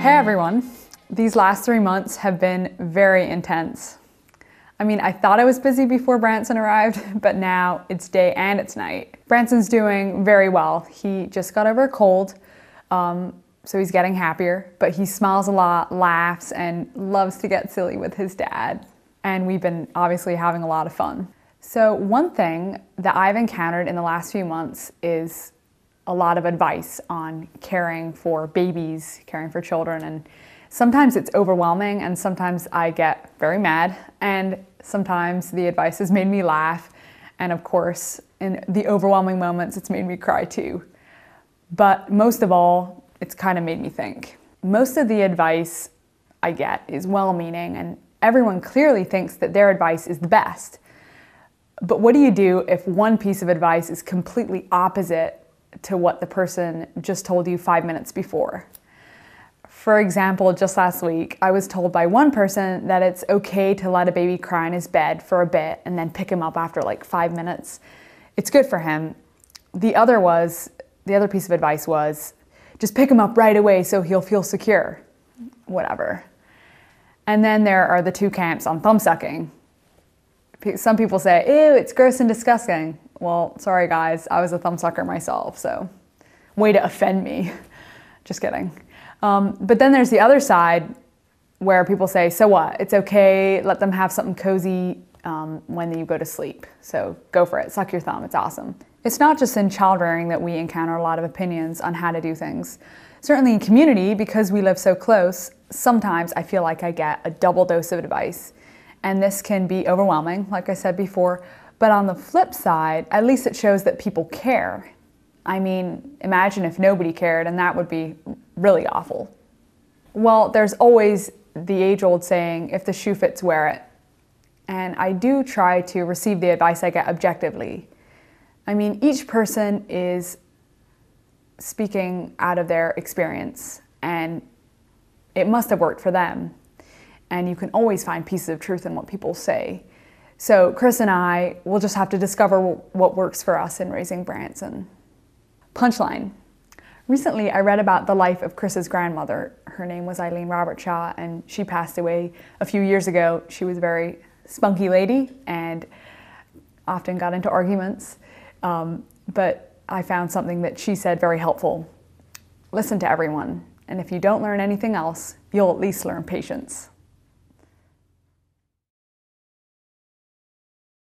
Hey everyone, these last 3 months have been very intense. I mean, I thought I was busy before Branson arrived, but now it's day and it's night. Branson's doing very well. He just got over a cold, so he's getting happier, but he smiles a lot, laughs, and loves to get silly with his dad. And we've been obviously having a lot of fun. So one thing that I've encountered in the last few months is a lot of advice on caring for babies, caring for children, and sometimes it's overwhelming and sometimes I get very mad, and sometimes the advice has made me laugh, and of course in the overwhelming moments it's made me cry too. But most of all, it's kind of made me think. Most of the advice I get is well-meaning and everyone clearly thinks that their advice is the best. But what do you do if one piece of advice is completely opposite to what the person just told you 5 minutes before? For example, just last week, I was told by one person that it's okay to let a baby cry in his bed for a bit and then pick him up after like 5 minutes. It's good for him. The other piece of advice was, just pick him up right away so he'll feel secure. Whatever. And then there are the two camps on thumb sucking. Some people say, ew, it's gross and disgusting. Well, sorry guys, I was a thumb sucker myself, so way to offend me. Just kidding. But then there's the other side where people say, so what? It's okay, let them have something cozy when you go to sleep. So go for it, suck your thumb, it's awesome. It's not just in child rearing that we encounter a lot of opinions on how to do things. Certainly in community, because we live so close, sometimes I feel like I get a double dose of advice. And this can be overwhelming, like I said before, but on the flip side, at least it shows that people care. I mean, imagine if nobody cared, and that would be really awful. Well, there's always the age-old saying, if the shoe fits, wear it. And I do try to receive the advice I get objectively. I mean, each person is speaking out of their experience, and it must have worked for them. And you can always find pieces of truth in what people say. So Chris and I will just have to discover what works for us in raising Branson. Punchline. Recently, I read about the life of Chris's grandmother. Her name was Eileen Robertshaw, and she passed away a few years ago. She was a very spunky lady and often got into arguments. But I found something that she said very helpful. Listen to everyone, and if you don't learn anything else, you'll at least learn patience.